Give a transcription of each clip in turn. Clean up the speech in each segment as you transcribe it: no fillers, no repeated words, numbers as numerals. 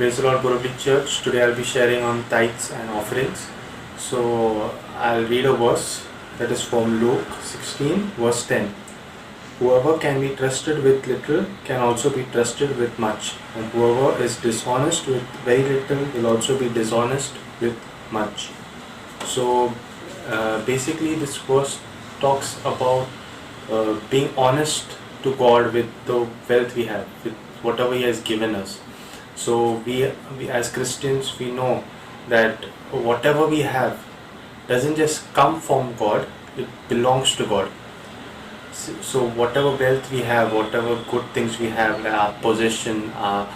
Praise the Lord, Borobli Church. Today I'll be sharing on tithes and offerings. So I'll read a verse that is from Luke 16, verse 10. Whoever can be trusted with little can also be trusted with much, and whoever is dishonest with very little will also be dishonest with much. So basically, this verse talks about being honest to God with the wealth we have, with whatever He has given us. So we as Christians, we know that whatever we have doesn't just come from God, it belongs to God. So whatever wealth we have, whatever good things we have, like our possession, our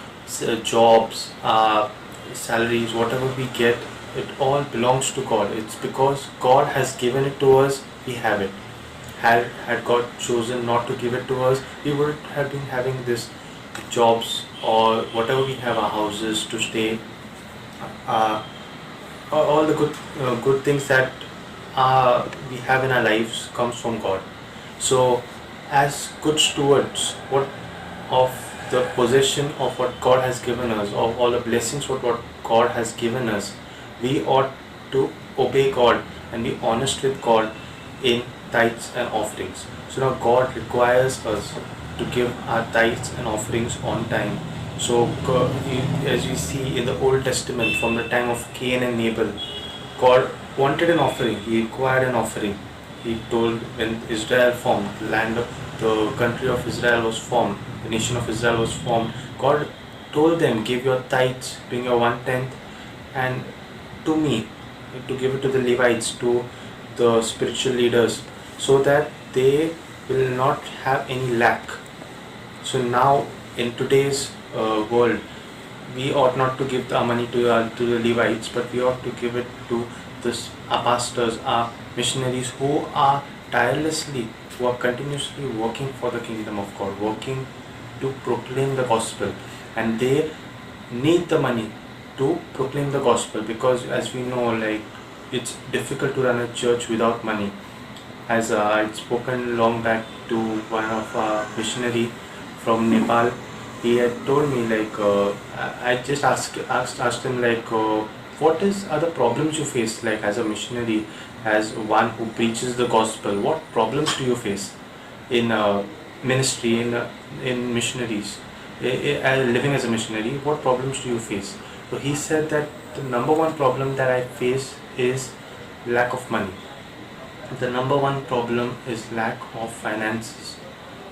jobs, our salaries, whatever we get, it all belongs to God. It's because God has given it to us, we have it. Had God chosen not to give it to us, we would have been having this jobs or whatever we have, our houses to stay, all the good things that we have in our lives comes from God. So as good stewards of the possession of what God has given us, of all the blessings what God has given us, we ought to obey God and be honest with God in tithes and offerings. So now God requires us to give our tithes and offerings on time. So as we see in the Old Testament, from the time of Cain and Abel, God wanted an offering. He required an offering. He told, when Israel formed, the country of Israel was formed, the nation of Israel was formed, God told them, give your tithes, bring your 1/10, and to me, to give it to the Levites, to the spiritual leaders, so that they will not have any lack. So now in today's world, we ought not to give our money to the Levites, but we ought to give it to our pastors, our missionaries who are tirelessly, who are continuously working for the kingdom of God, working to proclaim the gospel, and they need the money to proclaim the gospel, because as we know, like, it's difficult to run a church without money. As I'd spoken long back to one of our missionary from Nepal, he had told me, like, I just asked him, like, what are the problems you face, like, as a missionary, as one who preaches the gospel? What problems do you face in ministry, in missionaries, living as a missionary? What problems do you face? So he said that the number one problem that I face is lack of money. The number one problem is lack of finances.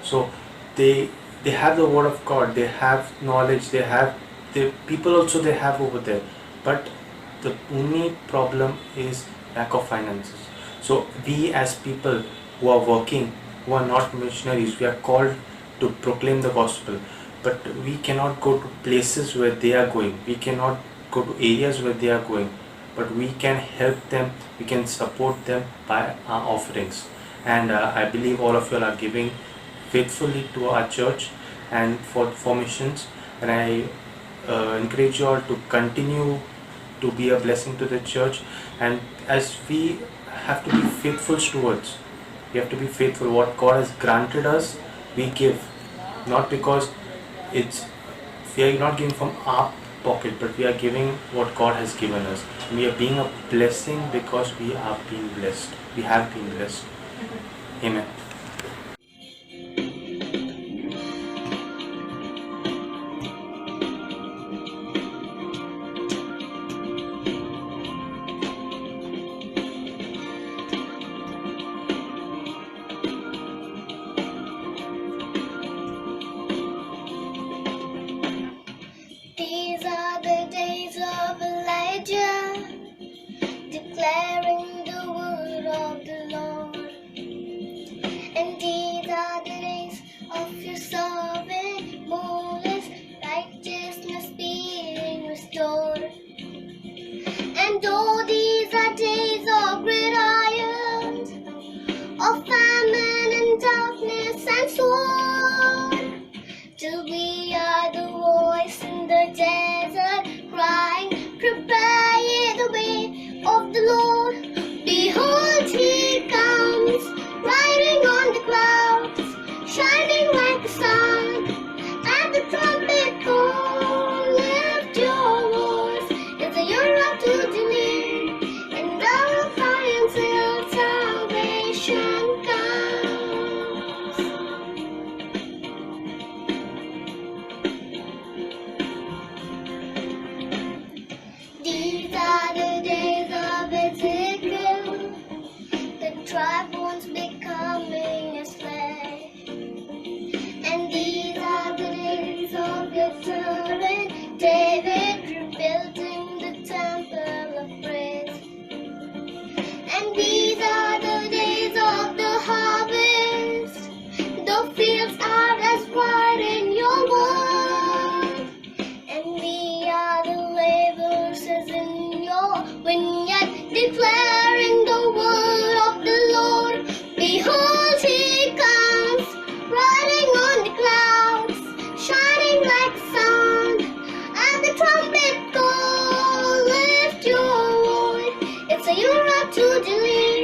So they have the word of God, they have knowledge, they have the people also they have over there, but the only problem is lack of finances. So we as people who are working, who are not missionaries, we are called to proclaim the gospel, but we cannot go to places where they are going, we cannot go to areas where they are going, but we can help them, we can support them by our offerings. And I believe all of you are giving faithfully to our church and for missions, and I encourage you all to continue to be a blessing to the church. And as we have to be faithful stewards, we have to be faithful. What God has granted us, we give, not because we are not giving from our pocket, but we are giving what God has given us. We are being a blessing because we are being blessed. We have been blessed. Amen. These are the days of Elijah, declaring the word of the Lord. And these are the days of your servant Moses, righteousness being restored. And though these are days of great iron, of famine and darkness and sword, till we are the voice in the desert, crying, prepare ye the way of the Lord. Behold, he comes, riding on the clouds, shining like the sun, and the trumpet call, lift your dry bones becoming as flesh. And these are the days of your servant David, rebuilding the temple of praise. And these are the days of the harvest. The fields are as white in your word. And we are the laborers in your vineyard, declaring the word of the Lord. Behold, he comes, riding on the clouds, shining like the sun. And the trumpet call, lift your voice. It's a year of Jubilee,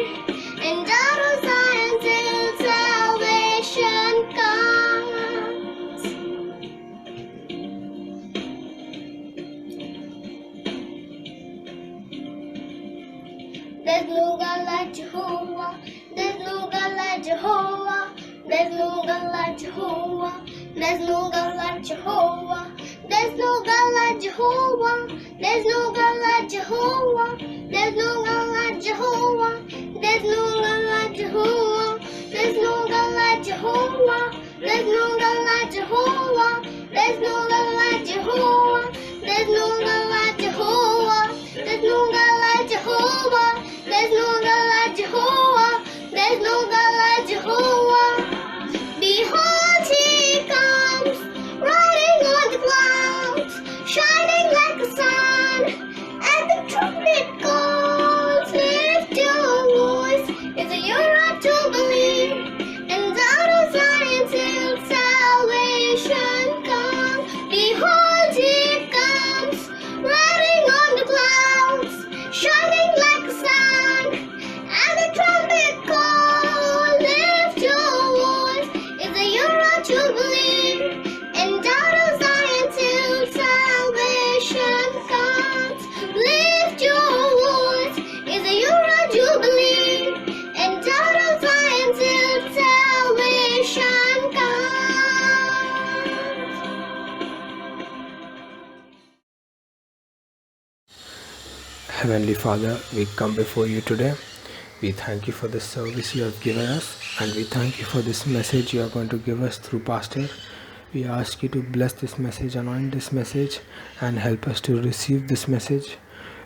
and out of Zion till salvation comes. There's no God like Jehovah. There's no God like Jehovah. There's no God like Jehovah. There's no God like Jehovah. There's no God like Jehovah. There's no God like Jehovah. There's no God like Jehovah. There's no God like Jehovah. There's no God like Jehovah. There's no God like Jehovah. There's no God like Jehovah. There's no God like Jehovah. There's no God like Jehovah. There's no God like Jehovah. There's no God like Jehovah. Behold, he comes, riding on the clouds, shining like the sun. And the trumpet calls, lift your voice. It's a year of Jubilee, and out of Zion till salvation comes. Behold, he comes, riding on the clouds, shining like the sun. And the trumpet call, lift your voice. It's a year of Jubilee, and out of Zion till salvation comes. Lift your voice. It's a year of Jubilee, and out of Zion till salvation comes. Heavenly Father, we come before you today. We thank you for this service you have given us, and we thank you for this message you are going to give us through Pastor. We ask you to bless this message, anoint this message, and help us to receive this message.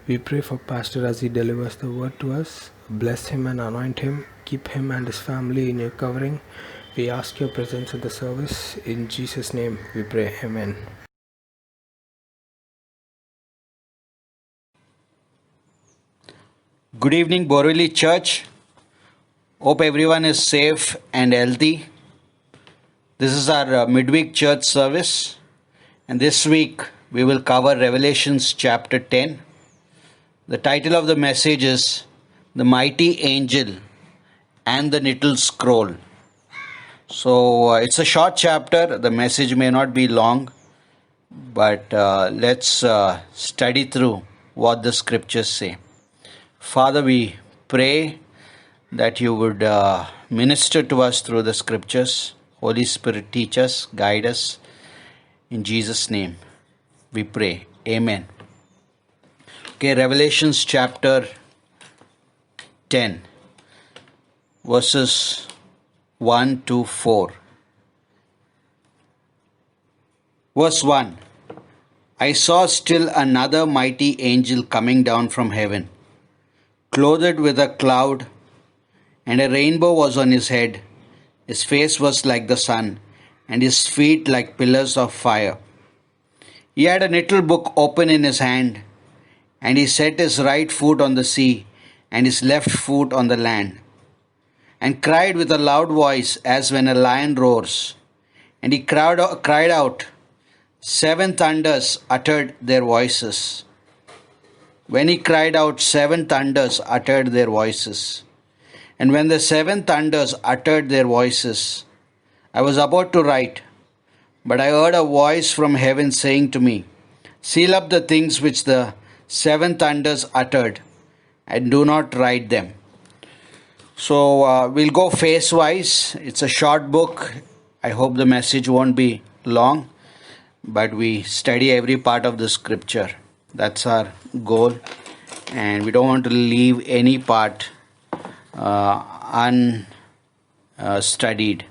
We pray for Pastor as he delivers the word to us. Bless him and anoint him. Keep him and his family in your covering. We ask your presence in the service. In Jesus' name we pray. Amen. Good evening, Borivali Church. Hope everyone is safe and healthy. This is our midweek church service, and this week we will cover Revelations chapter 10. The title of the message is The Mighty Angel and the Knitted Scroll. So it's a short chapter. The message may not be long, but let's study through what the scriptures say. Father, we pray that you would minister to us through the scriptures. Holy Spirit, teach us, guide us. In Jesus' name, we pray. Amen. Okay, Revelations chapter 10, verses 1 to 4. Verse 1. I saw still another mighty angel coming down from heaven, clothed with a cloud, and a rainbow was on his head. His face was like the sun, and his feet like pillars of fire. He had a little book open in his hand, and he set his right foot on the sea, and his left foot on the land, and cried with a loud voice as when a lion roars. And he cried out, 7 thunders uttered their voices. When he cried out, 7 thunders uttered their voices. And when the 7 thunders uttered their voices, I was about to write, but I heard a voice from heaven saying to me, seal up the things which the 7 thunders uttered, and do not write them. So we'll go phase-wise. It's a short book. I hope the message won't be long, but we study every part of the scripture. That's our goal, and we don't want to leave any part unstudied.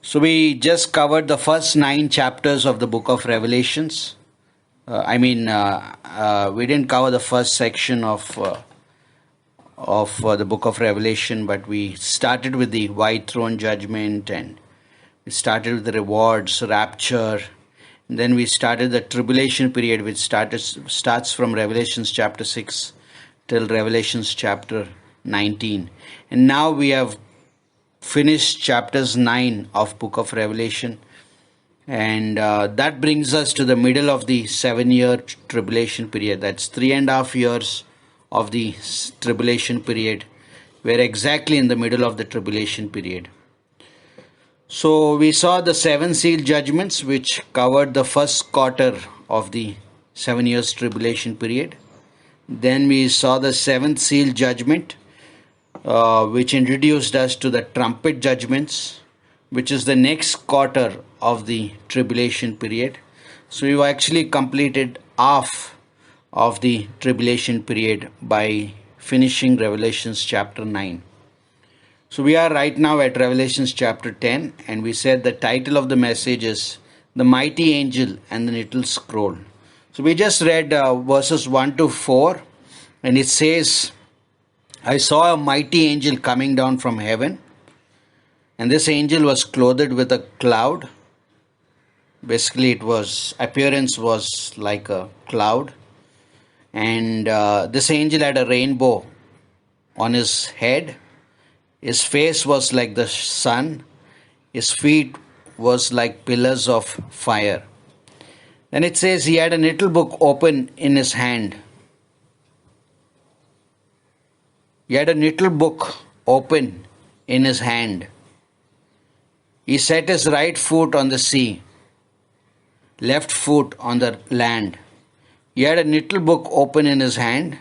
So we just covered the first 9 chapters of the book of Revelations. We didn't cover the first section of the book of Revelation, but we started with the white throne judgment, and we started with the rewards, rapture, and then we started the tribulation period, which starts from Revelations chapter 6 till Revelations chapter 19. And now we have finished chapters 9 of book of Revelation, and that brings us to the middle of the 7-year tribulation period. That's 3.5 years of the tribulation period. We're exactly in the middle of the tribulation period. So we saw the 7 seal judgments, which covered the first quarter of the 7 years tribulation period. Then we saw the 7th seal judgment, which introduced us to the trumpet judgments, which is the next quarter of the tribulation period. So we've actually completed half of the tribulation period by finishing Revelations chapter 9. So we are right now at Revelations chapter 10, and we said the title of the message is The Mighty Angel and the Little Scroll. So we just read verses 1 to 4, and it says, I saw a mighty angel coming down from heaven, and this angel was clothed with a cloud. Basically, appearance was like a cloud, and this angel had a rainbow on his head. His face was like the sun. His feet was like pillars of fire. Then it says he had a little book open in his hand. He had a little book open in his hand. He set his right foot on the sea, left foot on the land. He had a little book open in his hand,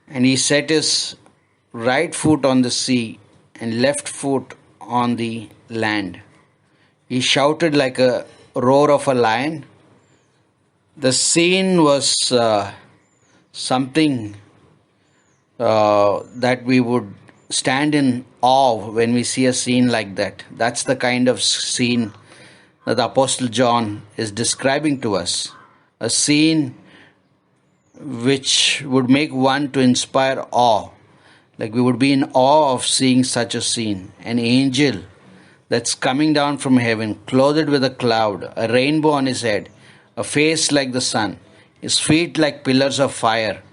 and he set his right foot on the sea and left foot on the land. He shouted like a roar of a lion. The scene was something that we would stand in awe when we see a scene like that. That's the kind of scene that the Apostle John is describing to us. A scene which would make one to inspire awe. Like we would be in awe of seeing such a scene. An angel that's coming down from heaven, clothed with a cloud, a rainbow on his head, a face like the sun, his feet like pillars of fire.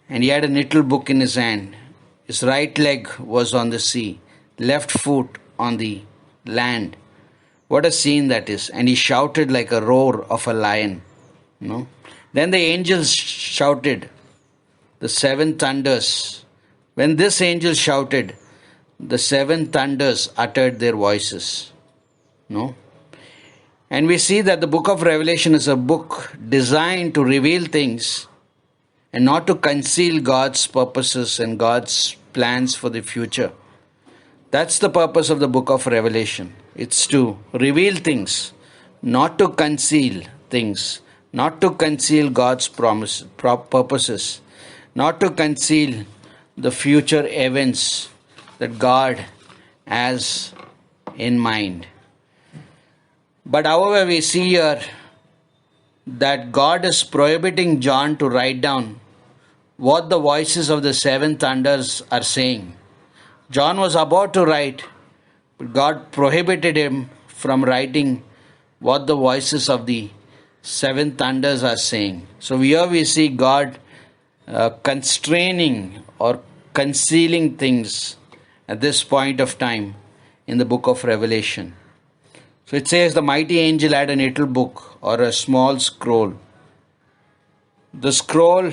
And he had a little book in his hand. His right leg was on the sea, left foot on the land. What a scene that is. And he shouted like a roar of a lion. Then the angels shouted, the 7 thunders. When this angel shouted, the 7 thunders uttered their voices. And we see that the book of Revelation is a book designed to reveal things and not to conceal God's purposes and God's plans for the future. That's the purpose of the book of Revelation. It's to reveal things, not to conceal things, not to conceal God's purposes, not to conceal the future events that God has in mind. But however, we see here that God is prohibiting John to write down what the voices of the 7 thunders are saying. John was about to write, but God prohibited him from writing what the voices of the 7 thunders are saying. So here we see God constraining or concealing things at this point of time in the book of Revelation. So it says the mighty angel had a little book or a small scroll. The scroll,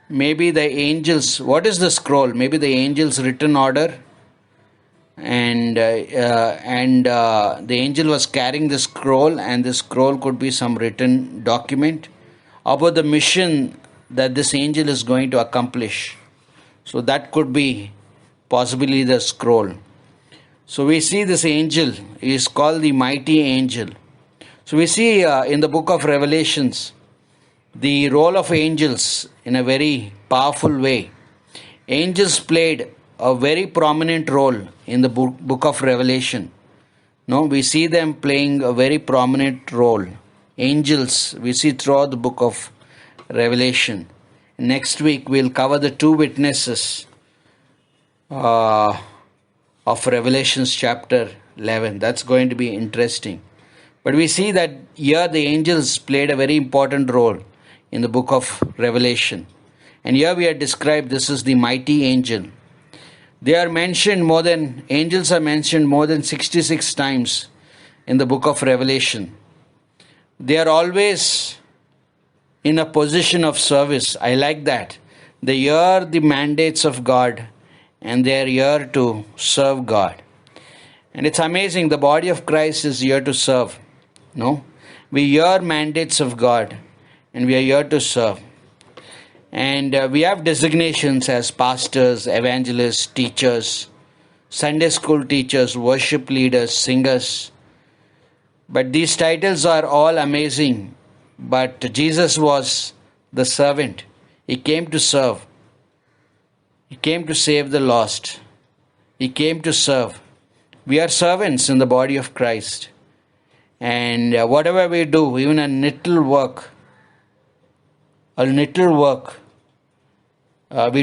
maybe the angels, what is the scroll? Maybe the angels' written order, and the angel was carrying the scroll, and the scroll could be some written document about the mission that this angel is going to accomplish. So that could be possibly the scroll. So we see this angel is called the mighty angel. So we see in the book of Revelations the role of angels in a very powerful way. Angels played a very prominent role in the book of Revelation. No, we see them playing a very prominent role. Angels, we see throughout the book of Revelation. Next week, we'll cover the two witnesses of Revelations chapter 11. That's going to be interesting. But we see that here the angels played a very important role in the book of Revelation. And here we are described, this is the mighty angel. Angels are mentioned more than 66 times in the book of Revelation. They are always in a position of service. I like that. They hear the mandates of God and they are here to serve God. And it's amazing, the body of Christ is here to serve. No? We hear mandates of God and we are here to serve. And we have designations as pastors, evangelists, teachers, Sunday school teachers, worship leaders, singers. But these titles are all amazing. But Jesus was the servant. He came to serve. He came to save the lost. He came to serve. We are servants in the body of Christ. And whatever we do, even a little work, we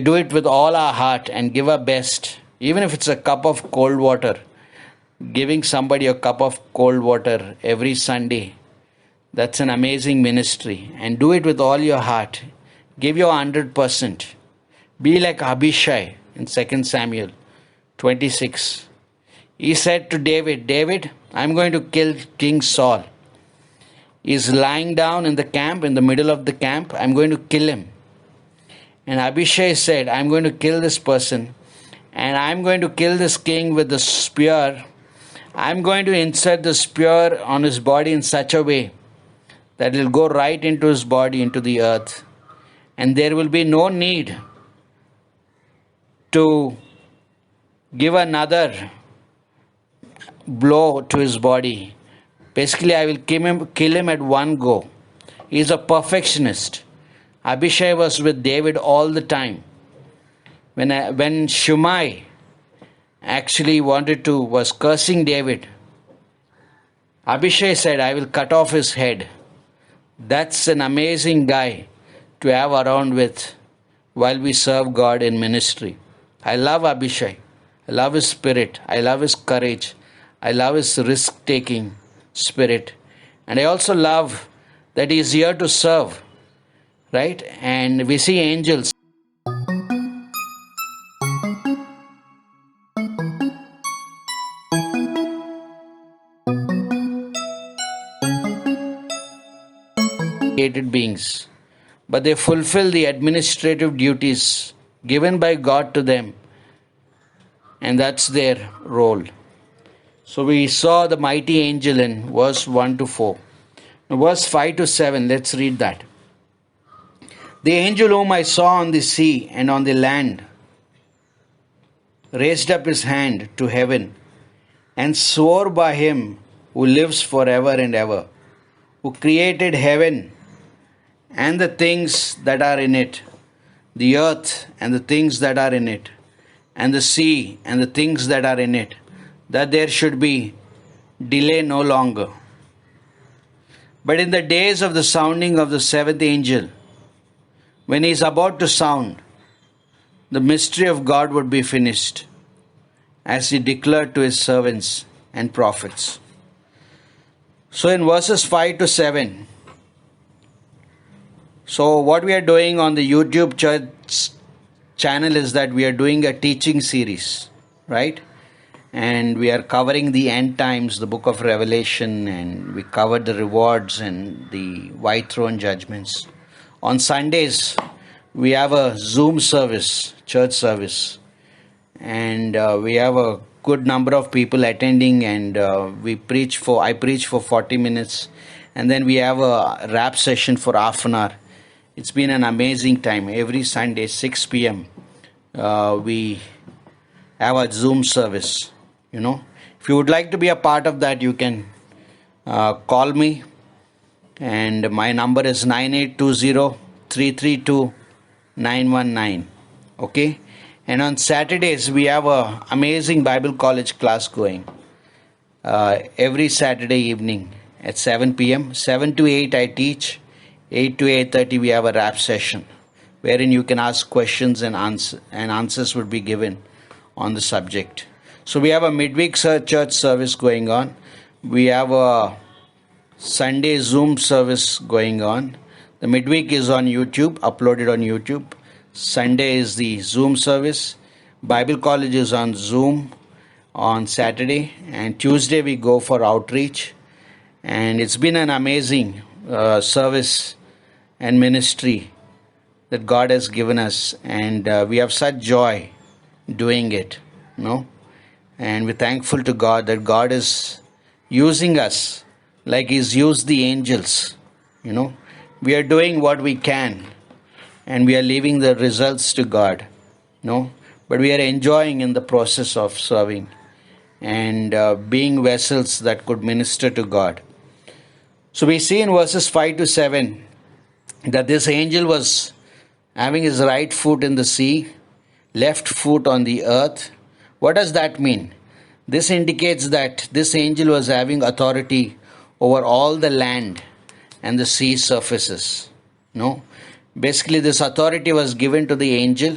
do it with all our heart and give our best. Even if it's a cup of cold water, giving somebody a cup of cold water every Sunday, that's an amazing ministry. And do it with all your heart. Give your 100%. Be like Abishai in 2 Samuel 26. He said to David, David, I'm going to kill King Saul. He's lying down in the camp, in the middle of the camp. I'm going to kill him. And Abishai said, I'm going to kill this person. And I'm going to kill this king with the spear. I'm going to insert the spear on his body in such a way that it will go right into his body, into the earth. And there will be no need to give another blow to his body. Basically, I will kill him at one go. He is a perfectionist. Abishai was with David all the time. When Shimei actually was cursing David, Abishai said, I will cut off his head. That's an amazing guy to have around with while we serve God in ministry. I love Abishai. I love his spirit. I love his courage. I love his risk-taking spirit. And I also love that he is here to serve. Right? And we see angels. Created beings. But they fulfill the administrative duties given by God to them. And that's their role. So we saw the mighty angel in verse 1 to 4. Now verse 5 to 7, let's read that. The angel whom I saw on the sea and on the land raised up his hand to heaven and swore by him who lives forever and ever, who created heaven and the things that are in it, the earth and the things that are in it, and the sea and the things that are in it, that there should be delay no longer. But in the days of the sounding of the seventh angel, when he is about to sound, the mystery of God would be finished, as he declared to his servants and prophets. So in verses 5 to 7, so what we are doing on the YouTube church channel is that we are doing a teaching series, right? And we are covering the end times, the book of Revelation, and we covered the rewards and the white throne judgments. On Sundays, we have a Zoom service, church service, and we have a good number of people attending, and I preach for 40 minutes, and then we have a rap session for half an hour. It's been an amazing time. Every Sunday, 6 p.m., we have a Zoom service. If you would like to be a part of that, you can call me, and my number is 9820-332-919. Okay, And on Saturdays, we have a amazing Bible college class going. Every Saturday evening at 7 p.m. 7 to 8 I teach. 8 to 8:30 we have a rap session wherein you can ask questions and answers would be given on the subject. So we have a midweek church service going on. We have a Sunday Zoom service going on. The midweek is on YouTube, uploaded on YouTube. Sunday is the Zoom service. Bible college is on Zoom on Saturday, and Tuesday we go for outreach. And it's been an amazing service and ministry that God has given us, and we have such joy doing it, and we're thankful to God that God is using us like He's used the angels. We are doing what we can, and we are leaving the results to God, but we are enjoying in the process of serving and being vessels that could minister to God. So we see in verses 5 to 7 that this angel was having his right foot in the sea, left foot on the earth. What does that mean? This indicates that this angel was having authority over all the land and the sea surfaces. Basically, this authority was given to the angel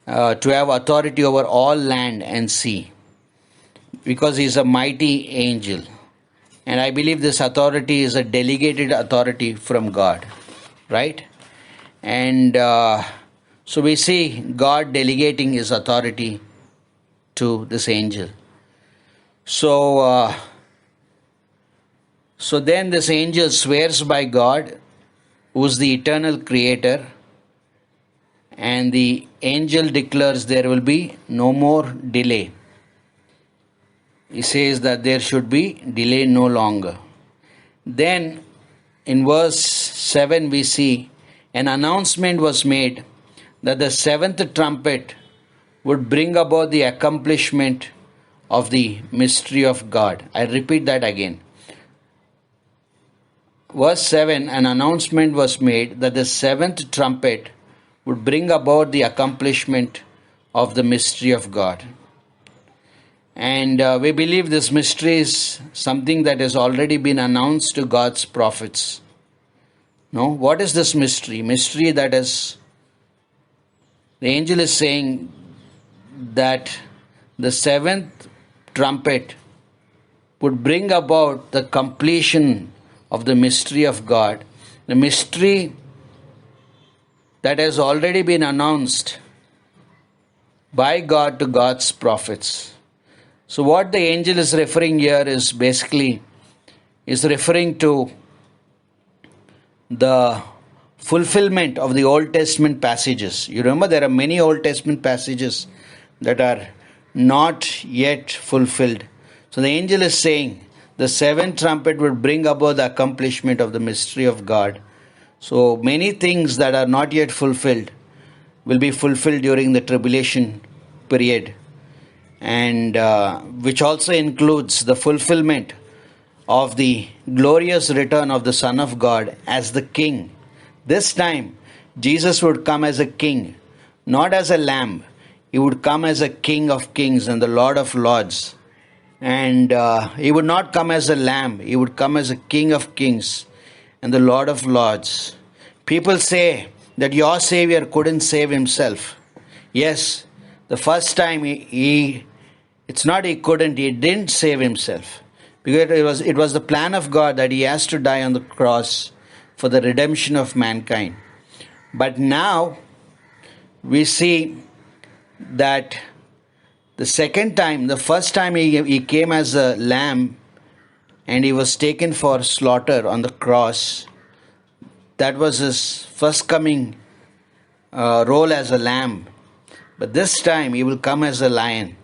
to have authority over all land and sea, because he is a mighty angel. And I believe this authority is a delegated authority from God, right? And so we see God delegating His authority to this angel. So then this angel swears by God, who is the eternal creator, and the angel declares there will be no more delay. He says that there should be delay no longer. Then in verse 7 we see an announcement was made that the seventh trumpet would bring about the accomplishment of the mystery of God. I repeat that again. Verse 7, an announcement was made that the seventh trumpet would bring about the accomplishment of the mystery of God. And we believe this mystery is something that has already been announced to God's prophets. What is this mystery? Mystery that is, the angel is saying that the seventh trumpet would bring about the completion of the mystery of God, the mystery that has already been announced by God to God's prophets. So what the angel is referring here is basically referring to the fulfillment of the Old Testament passages. You remember there are many Old Testament passages that are not yet fulfilled. So the angel is saying the seventh trumpet will bring about the accomplishment of the mystery of God. So many things that are not yet fulfilled will be fulfilled during the tribulation period, and which also includes the fulfillment of the glorious return of the Son of God as the King. This time, Jesus would come as a king, not as a lamb. He would come as a King of kings and the Lord of lords. And He would not come as a lamb. He would come as a King of kings and the Lord of lords. People say that your Savior couldn't save Himself. Yes, the first time it's not He couldn't, He didn't save Himself. Because it was the plan of God that He has to die on the cross for the redemption of mankind. But now we see that the second time, the first time he came as a lamb and He was taken for slaughter on the cross. That was His first coming role as a lamb. But this time He will come as a lion.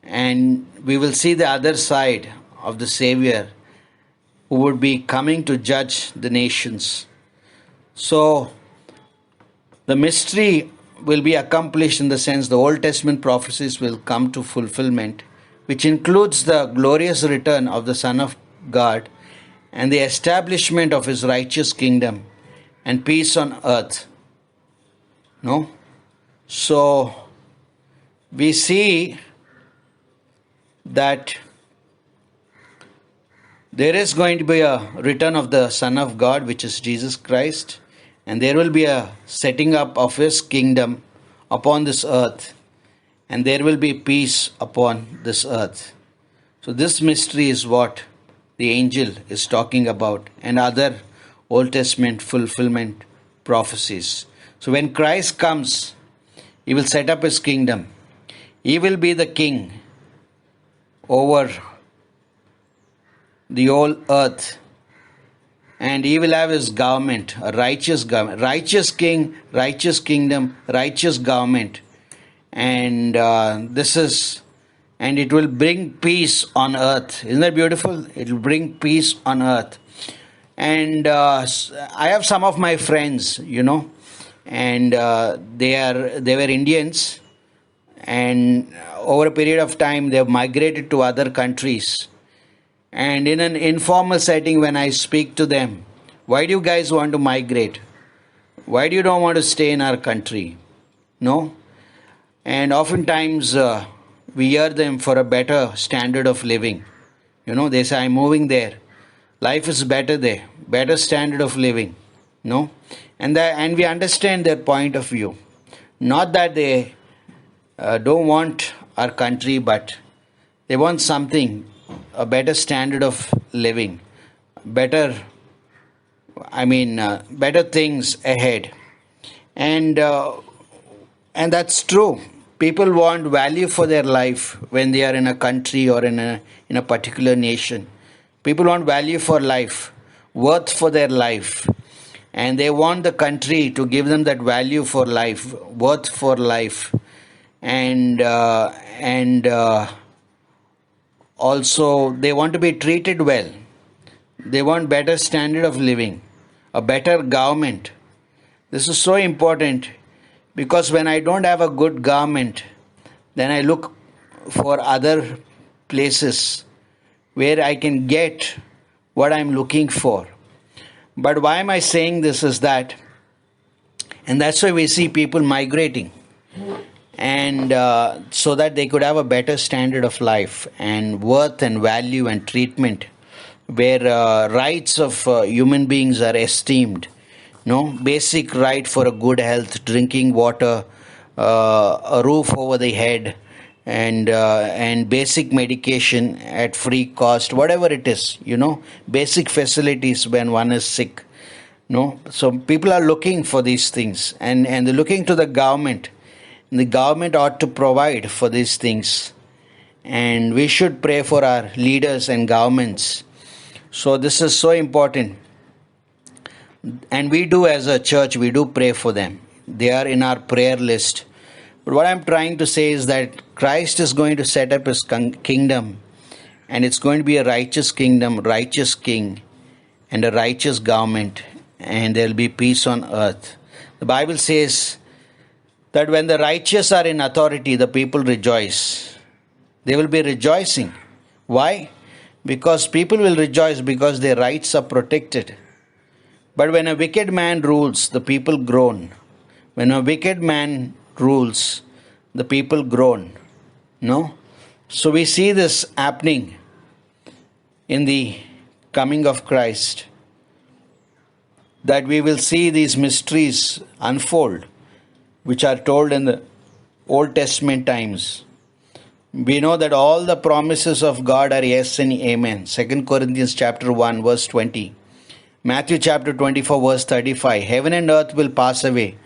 And we will see the other side of the Savior, who would be coming to judge the nations. So the mystery will be accomplished in the sense the Old Testament prophecies will come to fulfillment, which includes the glorious return of the Son of God and the establishment of His righteous kingdom and peace on earth. So we see that there is going to be a return of the Son of God, which is Jesus Christ, and there will be a setting up of His kingdom upon this earth, and there will be peace upon this earth. So this mystery is what the angel is talking about, and other Old Testament fulfillment prophecies. So when Christ comes, He will set up His kingdom. He will be the king over the whole earth, and He will have His government, a righteous government, righteous king, righteous kingdom, righteous government. And and it will bring peace on earth. Isn't that beautiful? It will bring peace on earth. And I have some of my friends, and they were Indians, and over a period of time they have migrated to other countries. And in an informal setting, when I speak to them, why do you guys want to migrate? Why do you don't want to stay in our country? No? And oftentimes we hear them for a better standard of living. They say, I'm moving there. Life is better there. Better standard of living. No? And we understand their point of view. Not that they don't want our country, but they want something, a better standard of living, better things ahead. And that's true. People want value for their life when they are in a country or in a particular nation. People want value for life, worth for their life. And they want the country to give them that value for life, worth for life. And also they want to be treated well. They want better standard of living, a better government. This is so important, because when I don't have a good government, then I look for other places where I can get what I'm looking for. But why am I saying this is that, and that's why we see people migrating, and so that they could have a better standard of life and worth and value and treatment, where rights of human beings are esteemed. Basic right for a good health, drinking water, a roof over the head, and basic medication at free cost, whatever it is, basic facilities when one is sick. So people are looking for these things, and they're looking to the government. The government ought to provide for these things, and we should pray for our leaders and governments. So this is so important. And we do, as a church, we do pray for them. They are in our prayer list. But what I'm trying to say is that Christ is going to set up His kingdom, and it's going to be a righteous kingdom, righteous king, and a righteous government, and there will be peace on earth. The Bible says that when the righteous are in authority, the people rejoice. They will be rejoicing. Why? Because people will rejoice because their rights are protected. But when a wicked man rules, the people groan. When a wicked man rules, the people groan. So we see this happening in the coming of Christ, that we will see these mysteries unfold, which are told in the Old Testament times. We know that all the promises of God are yes and amen. 2 Corinthians chapter 1 verse 20. Matthew chapter 24 verse 35. Heaven and earth will pass away,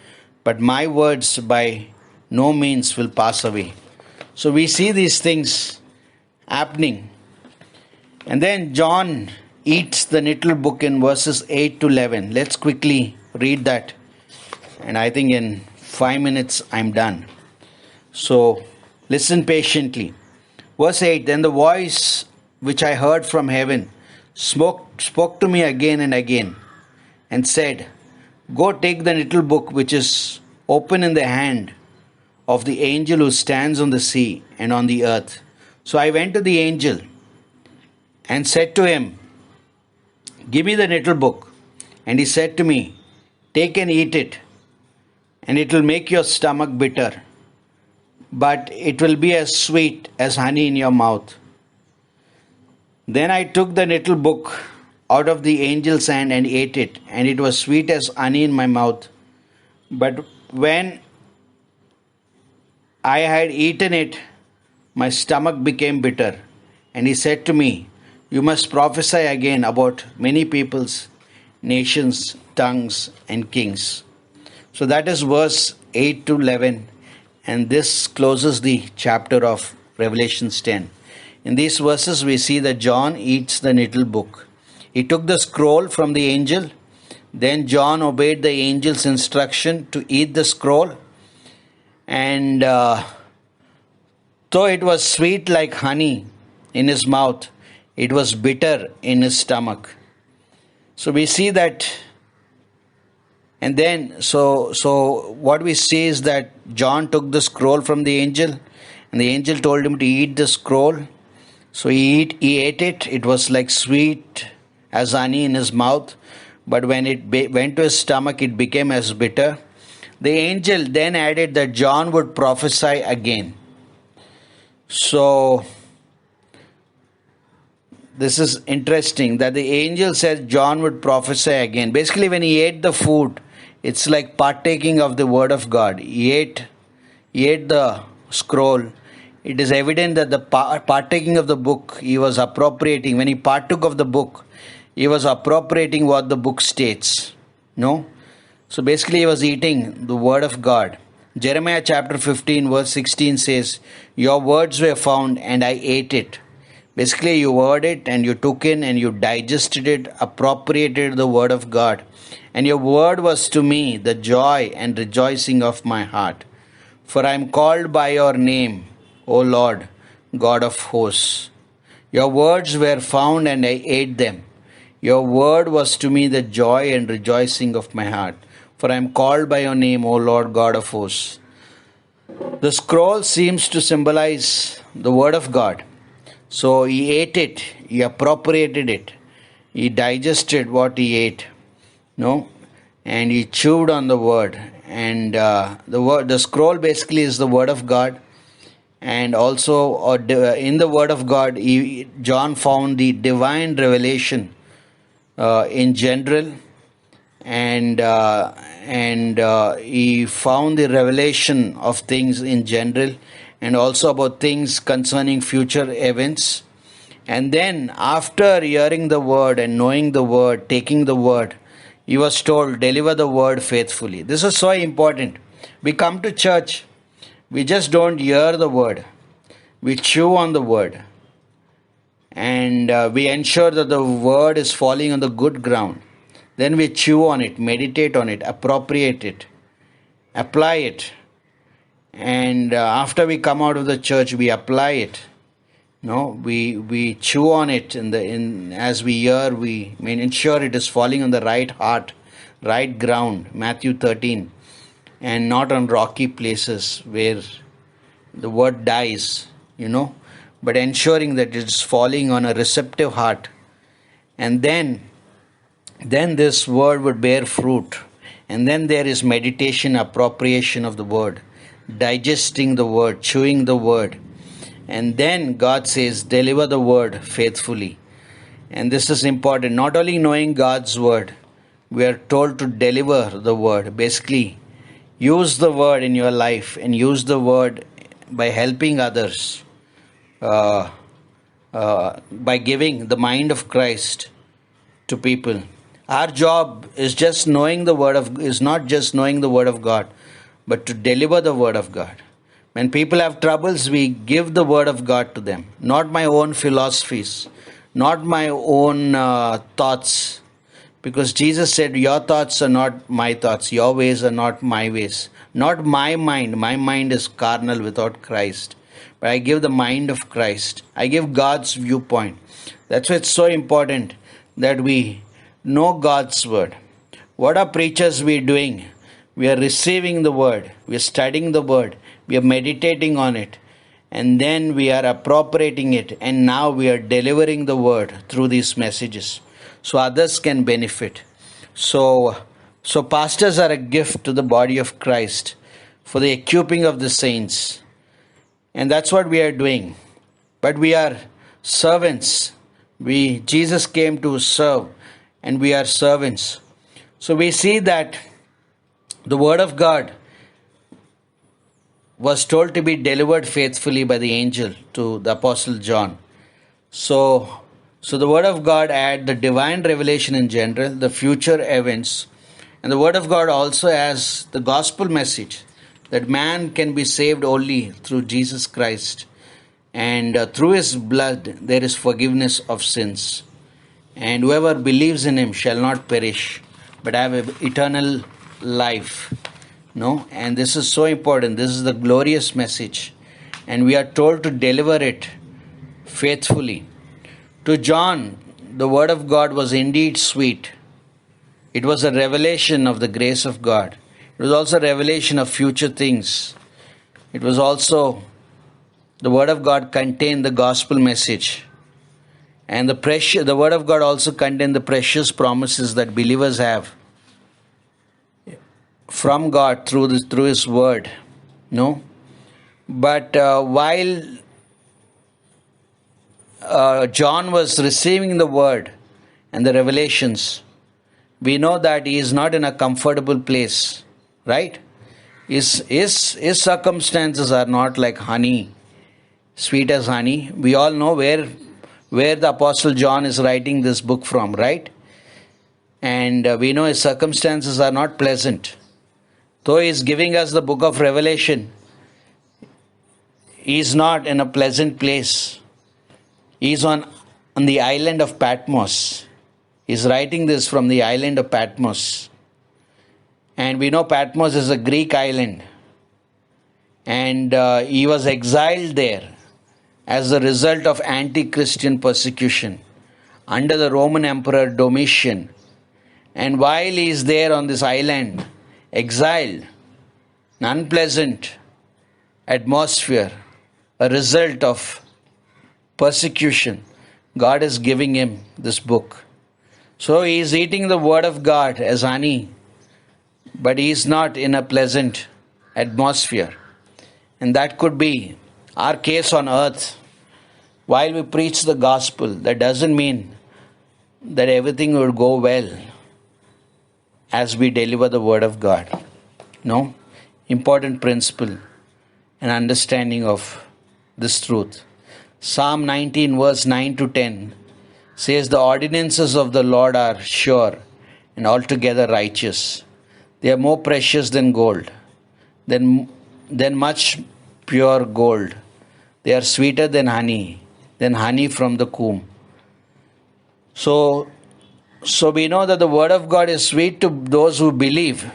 but my words by no means will pass away. So we see these things happening. And then John eats the little book in verses 8 to 11. Let's quickly read that. And I think in 5 minutes I'm done. So listen patiently. Verse 8. Then the voice which I heard from heaven spoke to me again and again, and said, Go take the little book which is open in the hand of the angel who stands on the sea and on the earth. So I went to the angel and said to him, Give me the little book. And he said to me, Take and eat it, and it will make your stomach bitter, but it will be as sweet as honey in your mouth. Then I took the little book out of the angel's hand and ate it, and it was sweet as honey in my mouth. But when I had eaten it, my stomach became bitter. And he said to me, "You must prophesy again about many peoples, nations, tongues, and kings." So that is verse 8 to 11. And this closes the chapter of Revelations 10. In these verses, we see that John eats the little book. He took the scroll from the angel. Then John obeyed the angel's instruction to eat the scroll. And though it was sweet like honey in his mouth, it was bitter in his stomach. So we see that. And then, so what we see is that John took the scroll from the angel, and the angel told him to eat the scroll. So he ate it. It was like sweet as honey in his mouth, but when it went to his stomach, it became as bitter. The angel then added that John would prophesy again. So this is interesting that the angel said John would prophesy again. Basically, when he ate the food, it's like partaking of the word of God. He ate the scroll. It is evident that the partaking of the book, he was appropriating. When he partook of the book, he was appropriating what the book states. No? So basically, he was eating the word of God. Jeremiah chapter 15 verse 16 says, "Your words were found and I ate it." Basically, you heard it and you took in and you digested it, appropriated the word of God. And your word was to me the joy and rejoicing of my heart. For I am called by your name, O Lord, God of hosts. Your words were found and I ate them. Your word was to me the joy and rejoicing of my heart. For I am called by your name, O Lord, God of hosts. The scroll seems to symbolize the word of God. So he ate it, he appropriated it, he digested what he ate, and he chewed on the word. And the scroll basically is the word of God. And also in the word of God, John found the divine revelation in general, and he found the revelation of things in general, and also about things concerning future events. And then after hearing the word and knowing the word, taking the word, he was told, deliver the word faithfully. This is so important. We come to church, we just don't hear the word. We chew on the word. And we ensure that the word is falling on the good ground. Then we chew on it, meditate on it, appropriate it, apply it. And after we come out of the church, we apply it. We chew on it, as we hear, we ensure it is falling on the right heart, right ground, Matthew 13, and not on rocky places where the word dies, but ensuring that it is falling on a receptive heart. And then this word would bear fruit. And then there is meditation, appropriation of the word, digesting the word, chewing the word. And then God says, deliver the word faithfully. And this is important. Not only knowing God's word, we are told to deliver the word. Basically, use the word in your life and use the word by helping others, by giving the mind of Christ to people. Our job is not just knowing the word of God, but to deliver the word of God. When people have troubles, we give the word of God to them. Not my own philosophies, not my own thoughts. Because Jesus said, your thoughts are not my thoughts, your ways are not my ways. Not my mind is carnal without Christ. But I give the mind of Christ. I give God's viewpoint. That's why it's so important that we know God's word. What are preachers we doing? We are receiving the word. We are studying the word. We are meditating on it. And then we are appropriating it. And now we are delivering the word through these messages, so others can benefit. So So, pastors are a gift to the body of Christ for the equipping of the saints. And that's what we are doing. But we are servants. Jesus came to serve, and we are servants. So we see that the word of God was told to be delivered faithfully by the angel to the Apostle John. So the word of God had the divine revelation in general, the future events, and the word of God also has the gospel message that man can be saved only through Jesus Christ, and through his blood there is forgiveness of sins, and whoever believes in him shall not perish but have eternal life. No, and this is so important. This is the glorious message, and we are told to deliver it faithfully. To John, the word of God was indeed sweet. It was a revelation of the grace of God. It was also a revelation of future things. It was also, the word of God contained the gospel message. And the word of God also contained the precious promises that believers have from God through his word. No? But while John was receiving the word and the revelations, we know that he is not in a comfortable place, right? His circumstances are not like honey, sweet as honey. We all know where the Apostle John is writing this book from, right? And we know his circumstances are not pleasant. Though he is giving us the book of Revelation, he is not in a pleasant place. He is on the island of Patmos. He is writing this from the island of Patmos. And we know Patmos is a Greek island. And he was exiled there as a result of anti-Christian persecution under the Roman Emperor Domitian. And while he is there on this island, exiled, an unpleasant atmosphere, a result of persecution, God is giving him this book. So he is eating the word of God as honey, but he is not in a pleasant atmosphere. And that could be our case on earth. While we preach the gospel, that doesn't mean that everything will go well as we deliver the word of God. No, important principle and understanding of this truth. Psalm 19 verse 9 to 10 says, the ordinances of the Lord are sure and altogether righteous. They are more precious than gold, than much pure gold. They are sweeter than honey from the comb. So we know that the word of God is sweet to those who believe,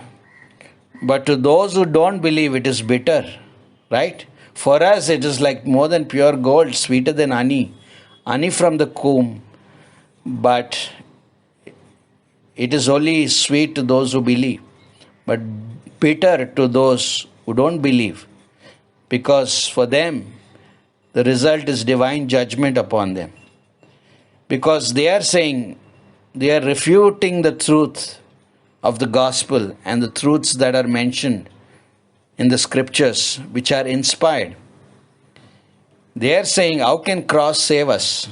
but to those who don't believe it is bitter, right? For us it is like more than pure gold, sweeter than honey from the comb, but it is only sweet to those who believe, but bitter to those who don't believe, because for them the result is divine judgment upon them. Because they are saying, they are refuting the truth of the gospel and the truths that are mentioned in the scriptures, which are inspired. They are saying, how can cross save us?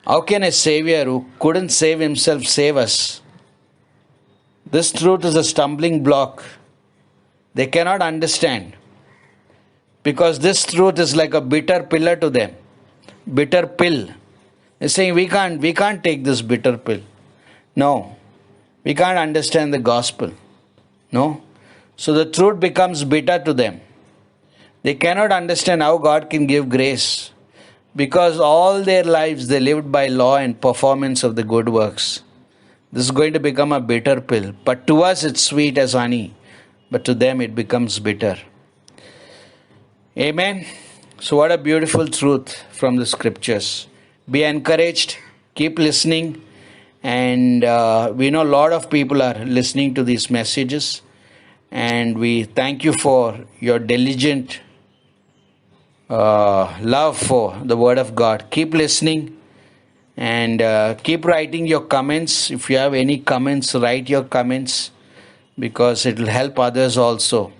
How can a savior who couldn't save himself save us? This truth is a stumbling block. They cannot understand, because this truth is like a bitter pillar to them. Bitter pill. They're saying, we can't take this bitter pill. No, we can't understand the gospel. No. So the truth becomes bitter to them. They cannot understand how God can give grace, because all their lives they lived by law and performance of the good works. This is going to become a bitter pill. But to us it's sweet as honey, but to them it becomes bitter. Amen. So what a beautiful truth from the scriptures. Be encouraged, keep listening, and we know a lot of people are listening to these messages, and we thank you for your diligent love for the word of God. Keep listening, And keep writing your comments. If you have any comments, write your comments, because it will help others also.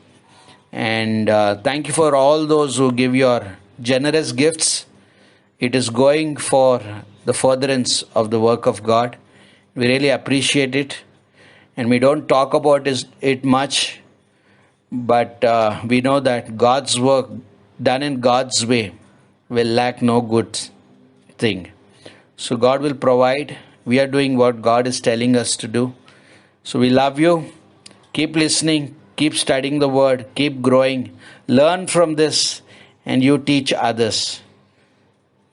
And thank you for all those who give your generous gifts. It is going for the furtherance of the work of God. We really appreciate it. And we don't talk about it much, but we know that God's work done in God's way will lack no good thing. So God will provide. We are doing what God is telling us to do. So we love you. Keep listening. Keep studying the word. Keep growing. Learn from this and you teach others.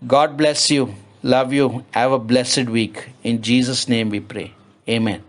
God bless you. Love you. Have a blessed week. In Jesus' name we pray. Amen.